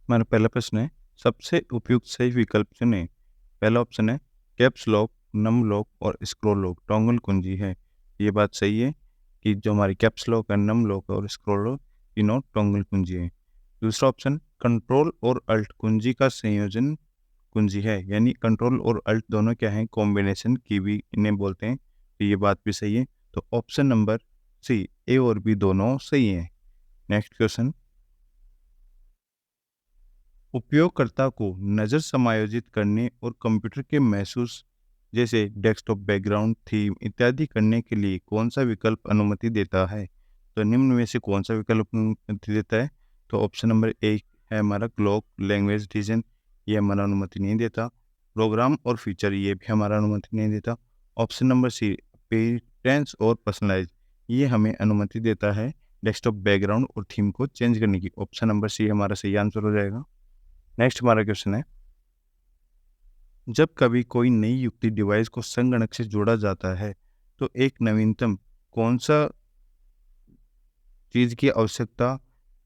हमारा पहला प्रश्न है, सबसे उपयुक्त सही विकल्प चुनें। पहला ऑप्शन है कैप्स लॉक, नम लॉक और स्क्रॉल लॉक टॉगल कुंजी है। ये बात सही है कि जो हमारी कैप्स लॉक है, नम लॉक और स्क्रॉल लॉक तीनों टॉगल कुंजी है। दूसरा ऑप्शन कंट्रोल और अल्ट कुंजी का संयोजन कुंजी है, यानी कंट्रोल और अल्ट दोनों क्या है, कॉम्बिनेशन की भी इन्हें बोलते हैं। तो ये बात भी सही है। तो ऑप्शन नंबर सी, ए और बी दोनों सही है। नेक्स्ट क्वेश्चन, उपयोगकर्ता को नज़र समायोजित करने और कंप्यूटर के महसूस जैसे डेस्कटॉप बैकग्राउंड थीम इत्यादि करने के लिए कौन सा विकल्प अनुमति देता है? तो निम्न में से कौन सा विकल्प अनुमति देता है? तो ऑप्शन नंबर एक है हमारा क्लॉक लैंग्वेज डिवीजन, ये हमारा अनुमति नहीं देता। प्रोग्राम और फीचर, ये भी हमारा अनुमति नहीं देता। ऑप्शन नंबर सी पेरेंट्स और पर्सनलाइज, ये हमें अनुमति देता है डेस्कटॉप बैकग्राउंड और थीम को चेंज करने की। ऑप्शन नंबर सी हमारा सही आंसर हो जाएगा। नेक्स्ट हमारा क्वेश्चन है, जब कभी कोई नई युक्ति डिवाइस को संगणक से जोड़ा जाता है तो एक नवीनतम कौन सा चीज़ की आवश्यकता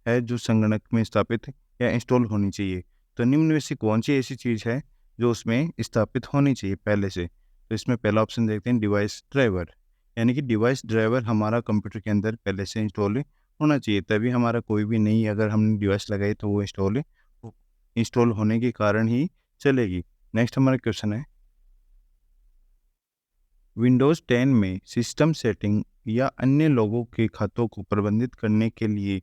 है जो संगणक में स्थापित या इंस्टॉल होनी चाहिए? तो निम्न में से कौन सी ऐसी चीज़ है जो उसमें स्थापित होनी चाहिए पहले से? तो इसमें पहला ऑप्शन देखते हैं डिवाइस ड्राइवर, यानी कि डिवाइस ड्राइवर हमारा कंप्यूटर के अंदर पहले से इंस्टॉल होना चाहिए, तभी हमारा कोई भी नई अगर हमने डिवाइस लगाई तो वो इंस्टॉल होने के कारण ही चलेगी। नेक्स्ट हमारा क्वेश्चन है, विंडोज़ 10 में सिस्टम सेटिंग या अन्य लोगों के खातों को प्रबंधित करने के लिए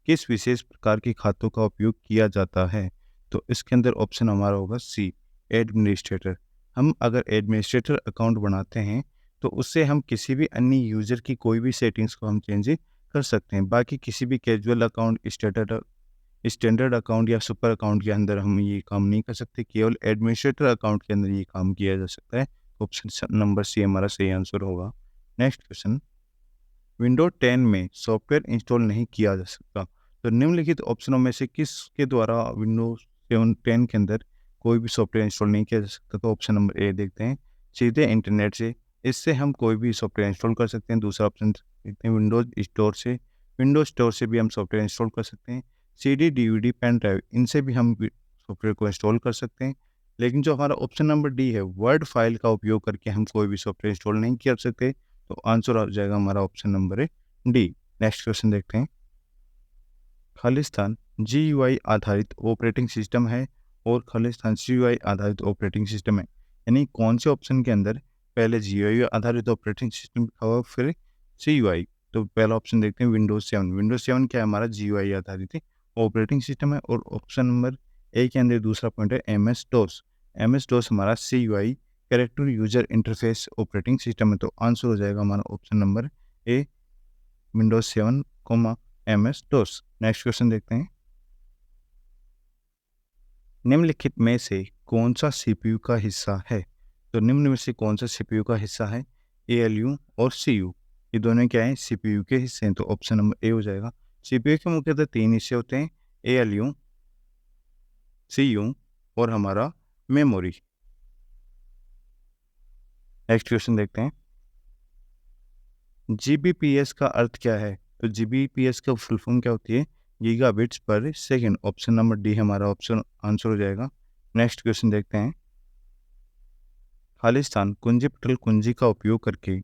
किस विशेष प्रकार के खातों का उपयोग किया जाता है? तो इसके अंदर ऑप्शन हमारा होगा सी, एडमिनिस्ट्रेटर। हम अगर एडमिनिस्ट्रेटर अकाउंट बनाते हैं तो उससे हम किसी भी अन्य यूज़र की कोई भी सेटिंग्स को हम चेंज कर सकते हैं। बाकी किसी भी कैजुअल अकाउंट, स्टैंडर्ड अकाउंट या सुपर अकाउंट के अंदर हम ये काम नहीं कर सकते। केवल एडमिनिस्ट्रेटर अकाउंट के अंदर ये काम किया जा सकता है। ऑप्शन नंबर सी हमारा सही आंसर होगा। नेक्स्ट क्वेश्चन, विंडोज 10 में सॉफ्टवेयर इंस्टॉल नहीं किया जा सकता, तो निम्नलिखित ऑप्शनों में से किसके द्वारा विंडोज 10 के अंदर कोई भी सॉफ्टवेयर इंस्टॉल नहीं किया जा सकता? तो ऑप्शन नंबर ए देखते हैं, सीधे इंटरनेट से, इससे हम कोई भी सॉफ्टवेयर इंस्टॉल कर सकते हैं। दूसरा ऑप्शन देखते हैं विंडोज स्टोर से, विंडोज स्टोर से भी हम सॉफ्टवेयर इंस्टॉल कर सकते हैं। CD DVD पेन ड्राइव, इनसे भी हम सॉफ्टवेयर को इंस्टॉल कर सकते हैं। लेकिन जो हमारा ऑप्शन नंबर डी है, वर्ड फाइल का उपयोग करके हम कोई भी सॉफ्टवेयर इंस्टॉल नहीं कर सकते। तो आंसर आ जाएगा हमारा ऑप्शन नंबर है डी। नेक्स्ट क्वेश्चन देखते हैं, खालिस्तान GUI आधारित ऑपरेटिंग सिस्टम है और खालिस्तान CUI आधारित ऑपरेटिंग सिस्टम है, यानी कौन से ऑप्शन के अंदर पहले GUI आधारित ऑपरेटिंग सिस्टम लिखा हुआ फिर CUI? तो पहला ऑप्शन देखते हैं विंडोज 7। विंडोज 7 क्या है, हमारा GUI आधारित ऑपरेटिंग सिस्टम है। और ऑप्शन नंबर ए के अंदर दूसरा पॉइंट है MS DOS। MS DOS हमारा CUI character user interface operating system है। तो आंसर हो जाएगा हमारा option number A, Windows 7 MS DOS। Next question देखते हैं, निम्नलिखित में से कौन सा CPU का हिस्सा है? तो निम्न में से कौन सा CPU का हिस्सा है? ALU और CU, ये दोनों क्या है, CPU के हिस्से हैं। तो ऑप्शन नंबर ए हो जाएगा। CPU के मुख्यतः 3 हिस्से होते हैं, ALU, CU और हमारा मेमोरी। नेक्स्ट क्वेश्चन देखते हैं, GBPS का अर्थ क्या है? तो GBPS का फुल फॉर्म क्या होती है? Gigabits per second. Option number D हमारा ऑप्शन आंसर हो जाएगा। नेक्स्ट क्वेश्चन देखते हैं, खालिस्तान कुंजी पटल कुंजी का उपयोग करके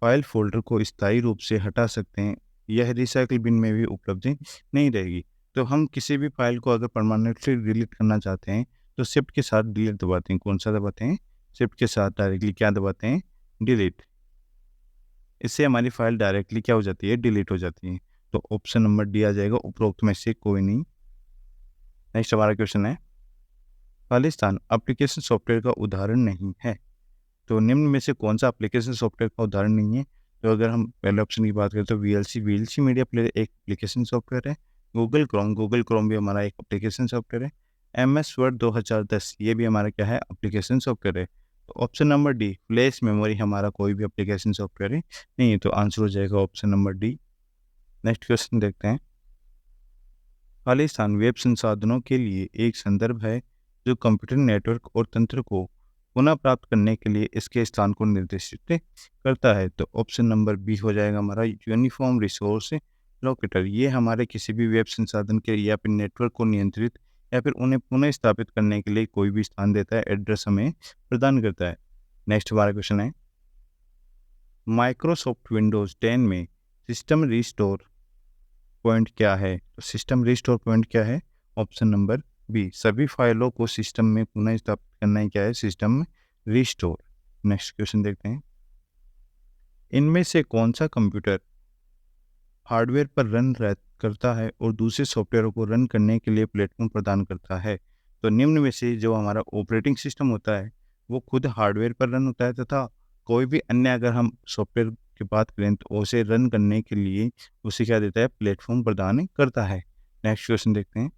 फाइल फोल्डर को स्थायी रूप से हटा सकते हैं, यह रिसाइकल बिन में भी उपलब्ध नहीं रहेगी। तो हम किसी भी फाइल को अगर परमानेंटली डिलीट करना चाहते हैं तो शिफ्ट के साथ डिलीट दबाते हैं। कौन सा दबाते हैं? शिफ्ट के साथ डायरेक्टली क्या दबाते हैं? डिलीट। इससे हमारी फाइल डायरेक्टली क्या हो जाती है? डिलीट हो जाती है। तो ऑप्शन नंबर डी आ जाएगा, उपरोक्त में से कोई नहीं। नेक्स्ट हमारा क्वेश्चन है, खालिस्तान एप्लीकेशन सॉफ्टवेयर का उदाहरण नहीं है, तो निम्न में से कौन सा एप्लीकेशन सॉफ्टवेयर का उदाहरण नहीं है? तो अगर हम पहले ऑप्शन की बात करें तो VLC मीडिया प्लेयर एक एप्लीकेशन सॉफ्टवेयर है। गूगल क्रोम भी हमारा एक एप्लीकेशन सॉफ्टवेयर है। MS वर्ड 2010, ये भी हमारा क्या है? एप्लीकेशन सॉफ्टवेयर है। तो option number D, flash memory हमारा कोई भी एप्लीकेशन सॉफ्टवेयर है नहीं है। तो आंसर हो जाएगा option number D. Next question देखते हैं, खालिस्तान वेब संसाधनों के लिए एक संदर्भ है जो कंप्यूटर नेटवर्क और तंत्र को पुनः प्राप्त करने के लिए इसके स्थान को निर्देशित करता है। तो ऑप्शन नंबर बी हो जाएगा हमारा यूनिफॉर्म रिसोर्स लोकेटर। ये हमारे किसी भी वेब संसाधन के या फिर नेटवर्क को नियंत्रित या फिर उन्हें पुनः स्थापित करने के लिए कोई भी स्थान देता है, एड्रेस हमें प्रदान करता है। नेक्स्ट हमारा क्वेश्चन है, माइक्रोसॉफ्ट विंडोज 10 में सिस्टम रिस्टोर पॉइंट क्या है? तो सिस्टम रिस्टोर पॉइंट क्या है? ऑप्शन नंबर बी, सभी फाइलों को सिस्टम में पुनः स्थापित करना ही क्या है? System restore. नेक्स्ट क्वेश्चन देखते हैं, इनमें से कौन सा कंप्यूटर हार्डवेयर पर करता है और दूसरे सॉफ्टवेयर को रन करने के लिए प्लेटफॉर्म प्रदान करता है? तो निम्न में से जो हमारा ऑपरेटिंग सिस्टम होता है वो खुद हार्डवेयर पर रन होता है, तथा कोई भी अन्य अगर हम सॉफ्टवेयर की बात करें तो उसे रन करने के लिए उसे क्या देता है? प्लेटफॉर्म प्रदान करता है। नेक्स्ट क्वेश्चन देखते हैं,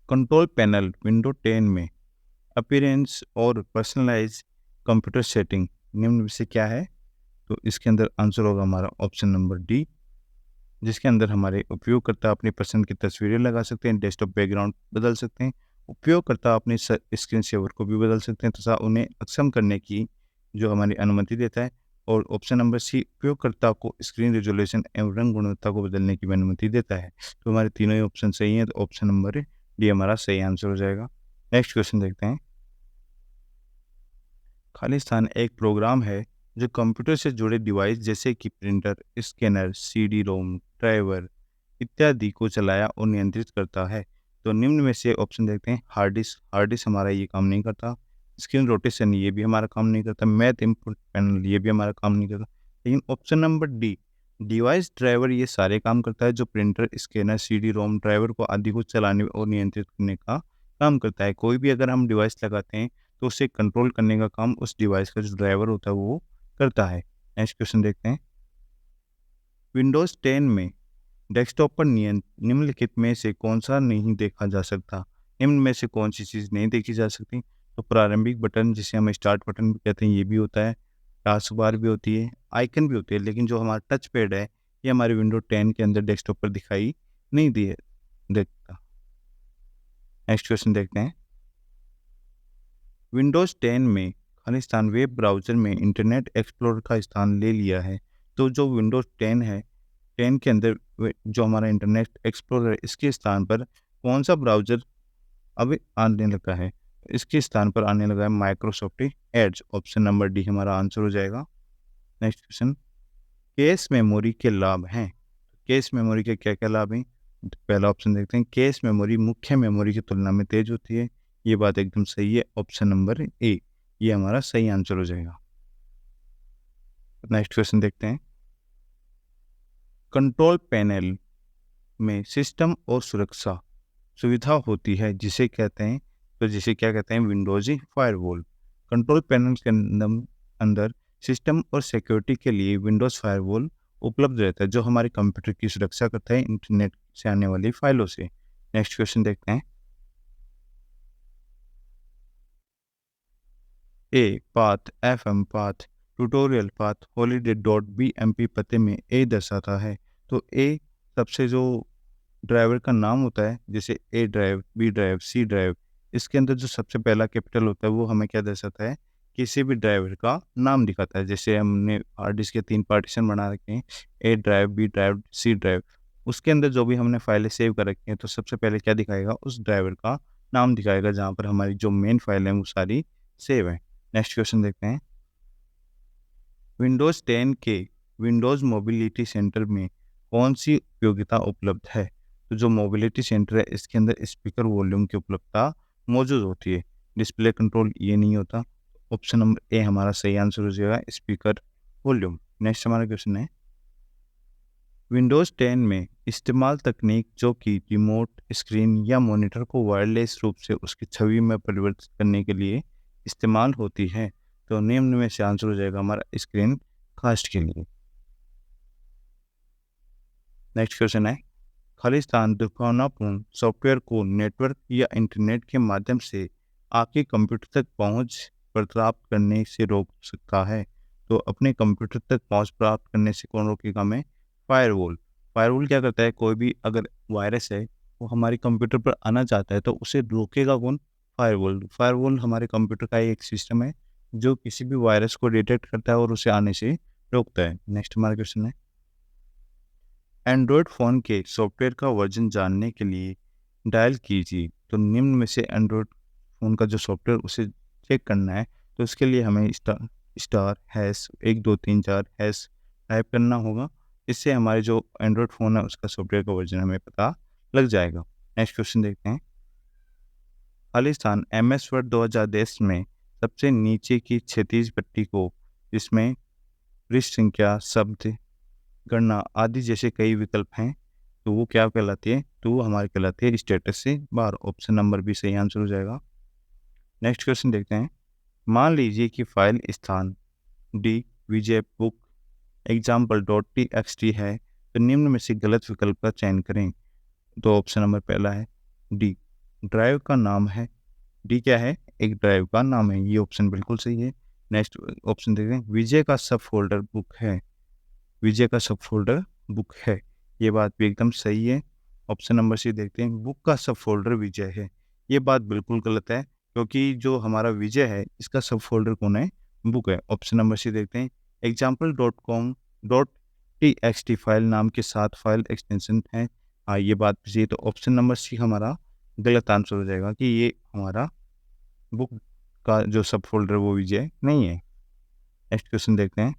कंट्रोल पैनल विंडो 10 में अपीयरेंस और पर्सनलाइज कंप्यूटर सेटिंग निम्न में से क्या है? तो इसके अंदर आंसर होगा हमारा ऑप्शन नंबर डी, जिसके अंदर हमारे उपयोगकर्ता अपनी पसंद की तस्वीरें लगा सकते हैं, डेस्कटॉप बैकग्राउंड बदल सकते हैं, उपयोगकर्ता अपने स्क्रीन सेवर को भी बदल सकते हैं तथा उन्हें अक्षम करने की जो हमारी अनुमति देता है। और ऑप्शन नंबर सी, उपयोगकर्ता को स्क्रीन रेजोल्यूशन एवं रंग गुणवत्ता को बदलने की भी अनुमति देता है। तो हमारे तीनों ही ऑप्शन सही हैं, तो ऑप्शन नंबर डी हमारा सही आंसर हो जाएगा। नेक्स्ट क्वेश्चन देखते हैं, खालिस्तान एक प्रोग्राम है जो कंप्यूटर से जुड़े डिवाइस जैसे कि printer, scanner, CD ROM, driver इत्यादि को चलाया और नियंत्रित करता है। तो निम्न में से ऑप्शन देखते हैं, हार्ड डिस्क। हार्ड डिस्क हमारा ये काम नहीं करता, स्क्रीन रोटेशन ये भी हमारा काम नहीं करता, मैथ इनपुट पैनल ये भी हमारा काम नहीं करता। लेकिन option number D, device driver ये सारे काम करता है, जो printer, scanner, CD ROM, driver को आदि को चलाने और नियंत्रित करने का काम करता है। कोई भी अगर हम डिवाइस लगाते हैं तो उसे कंट्रोल करने का काम उस डिवाइस का जो ड्राइवर होता है वो करता है। नेक्स्ट क्वेश्चन देखते हैं, विंडोज 10 में डेस्कटॉप पर निम्नलिखित में से कौन सा नहीं देखा जा सकता? निम्न में से कौन सी चीज़ नहीं देखी जा सकती? तो प्रारंभिक बटन जिसे हम स्टार्ट बटन भी कहते हैं ये भी होता है, टास्क बार भी होती है, आइकन भी होती है, लेकिन जो हमारा टच पैड है ये हमारे विंडो 10 के अंदर डेस्कटॉप पर दिखाई नहीं दिए देता। नेक्स्ट क्वेश्चन देखते हैं, विंडोज 10 में खालिस्तान वेब ब्राउज़र में इंटरनेट एक्सप्लोरर का स्थान ले लिया है। तो जो विंडोज 10 है, 10 के अंदर जो हमारा इंटरनेट एक्सप्लोरर है, इसके स्थान पर कौन सा ब्राउज़र अब आने लगा है? इसके स्थान पर आने लगा है Microsoft edge. Option number D हमारा आंसर हो जाएगा। नेक्स्ट क्वेश्चन, कैश मेमोरी के लाभ हैं। कैश मेमोरी के क्या क्या लाभ हैं? तो पहला ऑप्शन देखते हैं, कैश मेमोरी मुख्य मेमोरी की तुलना में तेज होती है। ये बात एकदम सही है, ऑप्शन नंबर ए ये हमारा सही आंसर हो जाएगा। नेक्स्ट क्वेश्चन देखते हैं, कंट्रोल पैनल में सिस्टम और सुरक्षा सुविधा होती है जिसे कहते हैं, तो जिसे क्या कहते हैं? Windows firewall. कंट्रोल पैनल के अंदर सिस्टम और सिक्योरिटी के लिए विंडोज फायरवॉल उपलब्ध रहता है, जो हमारे कंप्यूटर की सुरक्षा करता है इंटरनेट से आने वाली फाइलों से। नेक्स्ट क्वेश्चन देखते हैं, a path, FM path, tutorial path, holiday.bmp पते में ए दर्शाता है। तो ए सबसे जो ड्राइवर का नाम होता है, जैसे A drive, B drive, C drive, इसके अंदर जो सबसे पहला कैपिटल होता है वो हमें क्या दर्शाता है? किसी भी ड्राइवर का नाम दिखाता है। जैसे हमने हार्ड डिस्क के 3 पार्टीशन बना रखे हैं, A drive, B drive, C drive, उसके अंदर जो भी हमने फाइलें सेव कर रखी हैं तो सबसे पहले क्या दिखाएगा? उस ड्राइवर का नाम दिखाएगा, जहाँ पर हमारी जो मेन फाइल है वो सारी सेव है। नेक्स्ट क्वेश्चन देखते हैं, विंडोज़ 10 के विंडोज़ मोबिलिटी सेंटर में कौन सी उपयोगिता उपलब्ध है? तो जो मोबिलिटी सेंटर है इसके अंदर स्पीकर वॉल्यूम की उपलब्धता मौजूद होती है। डिस्प्ले कंट्रोल ये नहीं होता। ऑप्शन नंबर ए हमारा सही आंसर हो जाएगा, स्पीकर वॉल्यूम। नेक्स्ट हमारा क्वेश्चन है, विंडोज़ 10 में इस्तेमाल तकनीक जो कि रिमोट स्क्रीन या मॉनिटर को वायरलेस रूप से उसकी छवि में परिवर्तित करने के लिए इस्तेमाल होती है। तो निम्न में से आंसर हो जाएगा हमारा स्क्रीन कास्ट के लिए। नेक्स्ट क्वेश्चन है, खालिस्तान दुर्भावनापूर्ण सॉफ्टवेयर को नेटवर्क या इंटरनेट के माध्यम से आपके कंप्यूटर तक पहुंच प्राप्त करने से रोक सकता है। तो अपने कंप्यूटर तक पहुंच प्राप्त करने से कौन रोकेगा हमें? फायरवॉल। फायरवॉल क्या करता है? कोई भी अगर वायरस है वो हमारे कंप्यूटर पर आना चाहता है तो उसे रोकेगा कौन? फायरवॉल। फायरवॉल हमारे कंप्यूटर का एक सिस्टम है जो किसी भी वायरस को डिटेक्ट करता है और उसे आने से रोकता है। नेक्स्ट हमारा क्वेश्चन है, एंड्रॉयड फ़ोन के सॉफ्टवेयर का वर्जन जानने के लिए डायल कीजिए। तो निम्न में से एंड्रॉयड फ़ोन का जो सॉफ्टवेयर उसे चेक करना है, तो उसके लिए हमें स्टार हैश 1234 हैश टाइप करना होगा। इससे हमारे जो एंड्रॉयड फ़ोन है उसका सॉफ्टवेयर का वर्जन हमें पता लग जाएगा। नेक्स्ट क्वेश्चन देखते हैं। खाली स्थान MS वर्ड 2010 में सबसे नीचे की क्षैतिज पट्टी को, जिसमें पृष्ठ संख्या, शब्द, गणना आदि जैसे कई विकल्प हैं, तो वो क्या कहलाती है? तो वो हमारी कहलाती है स्टेटस से बाहर। ऑप्शन नंबर बी सही आंसर हो जाएगा। नेक्स्ट क्वेश्चन देखते हैं। मान लीजिए कि फाइल स्थान D Vijay book example dot T X T है, तो निम्न में से गलत विकल्प का चयन करें। तो ऑप्शन नंबर पहला है डी, ड्राइव का नाम है। डी क्या है? एक ड्राइव का नाम है। ये ऑप्शन बिल्कुल सही है। नेक्स्ट ऑप्शन देखते हैं। विजय का सब फोल्डर बुक है। विजय का सब फोल्डर बुक है, ये बात भी एकदम सही है। ऑप्शन नंबर सी देखते हैं। बुक का सब फोल्डर विजय है, ये बात बिल्कुल गलत है, क्योंकि जो हमारा विजय है इसका सब फोल्डर कौन है? बुक है। ऑप्शन नंबर सी देखते हैं। Example dot com dot T X T file नाम के साथ फाइल एक्सटेंशन है। हाँ, ये बात भी सही है। तो ऑप्शन नंबर सी हमारा गलत आंसर हो जाएगा कि ये हमारा बुक का जो सब फोल्डर वो विजय नहीं है। नेक्स्ट क्वेश्चन देखते हैं।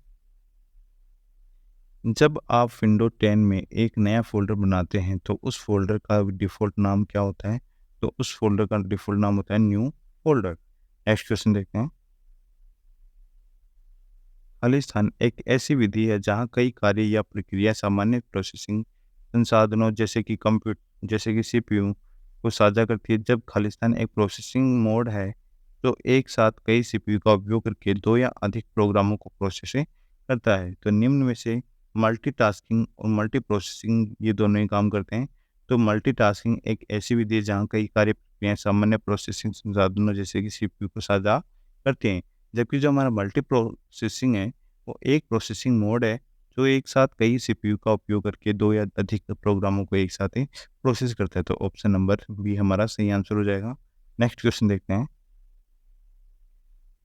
जब आप विंडो 10 में एक नया फ़ोल्डर बनाते हैं, तो उस फ़ोल्डर का डिफ़ॉल्ट नाम क्या होता है? तो उस फ़ोल्डर का डिफ़ॉल्ट नाम होता है न्यू फ़ोल्डर। नेक्स्ट क्वेश्चन देखते हैं। खाली स्थान एक ऐसी विधि है जहाँ कई कार्य या प्रक्रिया सामान्य प्रोसेसिंग संसाधनों जैसे कि सीपीयू को साझा करती है। जब खाली स्थान एक प्रोसेसिंग मोड है, तो एक साथ कई सीपीयू का उपयोग करके दो या अधिक प्रोग्रामों को प्रोसेस करता है। तो निम्न में से मल्टीटास्किंग और मल्टी प्रोसेसिंग ये दोनों ही काम करते हैं। तो मल्टीटास्किंग एक ऐसी विधि है जहाँ कई कार्य प्रक्रियाएं सामान्य प्रोसेसिंग संसाधनों जैसे कि सीपीयू को साझा करते हैं। जबकि जो हमारा मल्टी प्रोसेसिंग है, वो एक प्रोसेसिंग मोड है जो एक साथ कई सीपीयू का उपयोग करके दो या अधिक प्रोग्रामों को एक साथ ही प्रोसेस करता है। तो ऑप्शन नंबर बी हमारा सही आंसर हो जाएगा। नेक्स्ट क्वेश्चन देखते हैं।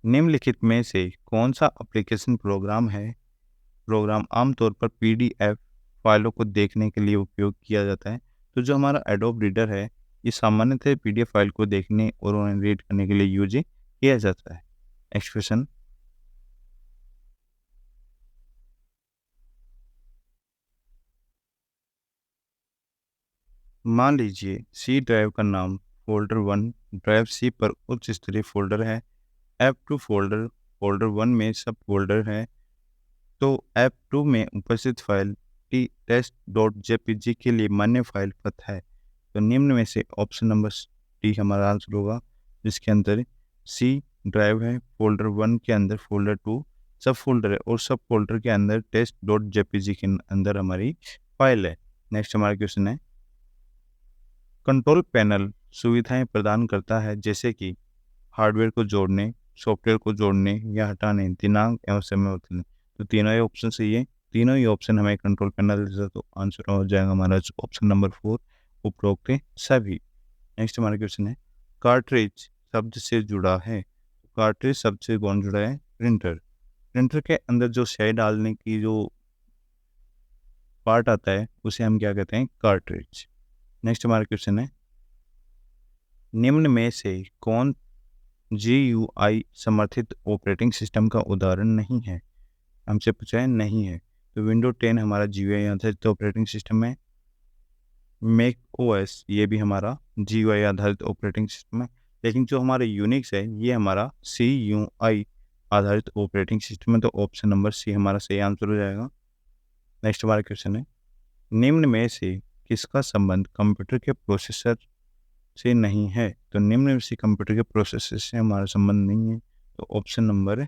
निम्नलिखित में से कौन सा एप्लीकेशन प्रोग्राम आमतौर पर पीडीएफ फाइलों को देखने के लिए उपयोग किया जाता है? तो जो हमारा एडोब रीडर है, ये सामान्यतः पीडीएफ फाइल को देखने और उन्हें रीड करने के लिए यूज किया जाता है। Next question. मान लीजिए सी ड्राइव का नाम फोल्डर 1 ड्राइव सी पर उच्च स्तरीय फोल्डर है। F2 फोल्डर 1 में सब फोल्डर है। तो F2 में उपस्थित file T test dot JPG के लिए मान्य फाइल पथ है। तो निम्न में से ऑप्शन नंबर डी हमारा आंसर होगा, जिसके अंदर सी ड्राइव है, फोल्डर 1 के अंदर फोल्डर 2 सब फोल्डर है और सब फोल्डर के अंदर टेस्ट डॉट जेपीजी के अंदर हमारी फाइल है। नेक्स्ट हमारा क्वेश्चन है। कंट्रोल पैनल सुविधाएं प्रदान करता है जैसे कि हार्डवेयर को जोड़ने, सॉफ्टवेयर को जोड़ने या हटाने, दिनांक एवं समय बदलने। तो तीनों ही ऑप्शन सही है। तीनों ही ऑप्शन हमें कंट्रोल पैनल से, तो आंसर हो जाएगा हमारा ऑप्शन नंबर 4 उपरोक्त सभी। नेक्स्ट हमारा क्वेश्चन है। कार्ट्रिज शब्द से जुड़ा है। कार्ट्रिज शब्द से कौन जुड़ा है? प्रिंटर। प्रिंटर के अंदर जो स्याही डालने की जो पार्ट आता है उसे हम क्या कहते हैं? कार्ट्रिज। नेक्स्ट हमारा क्वेश्चन है। निम्न में से कौन GUI समर्थित ऑपरेटिंग सिस्टम का उदाहरण नहीं है? हमसे पूछा है नहीं है। तो विंडो 10 हमारा GUI आधारित ऑपरेटिंग सिस्टम है। मैक OS ये भी हमारा GUI आधारित ऑपरेटिंग सिस्टम है। लेकिन जो हमारा यूनिक्स है ये हमारा CUI आधारित ऑपरेटिंग सिस्टम है। तो ऑप्शन नंबर सी हमारा सही आंसर हो जाएगा। नेक्स्ट हमारा क्वेश्चन है। निम्न में से किसका संबंध कंप्यूटर के प्रोसेसर से नहीं है? तो निम्न में से कंप्यूटर के प्रोसेसर से हमारा संबंध नहीं है। तो ऑप्शन नंबर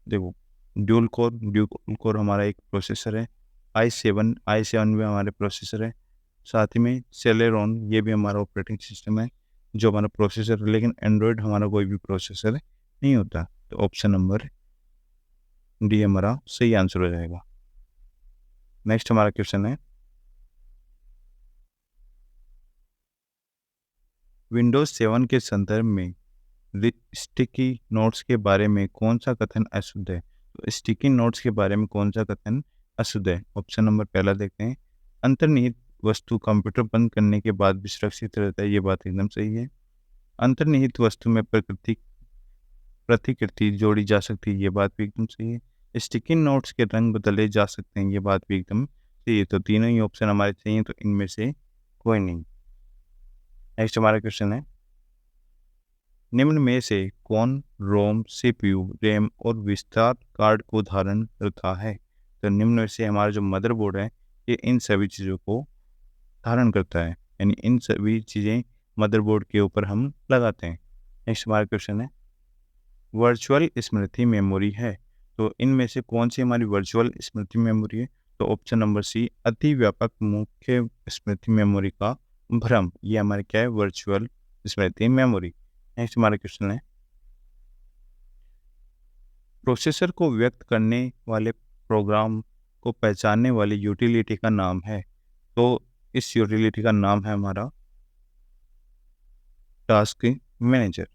देखो, ड्यूल कोर हमारा एक प्रोसेसर है। i7 भी हमारे प्रोसेसर है। साथ ही में सेलेरॉन ये भी हमारा ऑपरेटिंग सिस्टम है जो हमारा प्रोसेसर है। लेकिन एंड्रॉयड हमारा कोई भी प्रोसेसर नहीं होता। तो ऑप्शन नंबर डी हमारा सही आंसर हो जाएगा। नेक्स्ट हमारा क्वेश्चन है। विंडोज 7 के संदर्भ में स्टिकी नोट्स के बारे में कौन सा कथन अशुद्ध है? तो स्टिकी नोट्स के बारे में कौन सा कथन अशुद्ध है? ऑप्शन नंबर पहला देखते हैं। अंतर्निहित वस्तु कंप्यूटर बंद करने के बाद भी सुरक्षित रहता है, ये बात एकदम सही है। अंतर्निहित वस्तु में प्रतिकृति जोड़ी जा सकती है, ये बात भी एकदम सही है। स्टिकी नोट्स के रंग बदले जा सकते हैं, ये बात भी एकदम सही है। तो तीनों ही ऑप्शन हमारे चाहिए, तो इनमें से कोई नहीं। नेक्स्ट हमारा क्वेश्चन है, निम्न में से कौन रोम, सीपीयू, रैम और विस्तार कार्ड को धारण करता है? तो निम्न में से हमारा जो मदरबोर्ड है ये इन सभी चीज़ों को धारण करता है, यानी इन सभी चीज़ें मदरबोर्ड के ऊपर हम लगाते हैं। नेक्स्ट हमारा क्वेश्चन है, वर्चुअल स्मृति मेमोरी है, तो इनमें से कौन सी हमारी वर्चुअल स्मृति मेमोरी है? तो ऑप्शन नंबर सी, अति व्यापक मुख्य स्मृति मेमोरी का भ्रम, ये हमारे क्या है? वर्चुअल स्मृति मेमोरी। नेक्स्ट हमारा क्वेश्चन है, प्रोसेसर को व्यक्त करने वाले प्रोग्राम को पहचानने वाली यूटिलिटी का नाम है, तो इस यूटिलिटी का नाम है हमारा टास्क मैनेजर।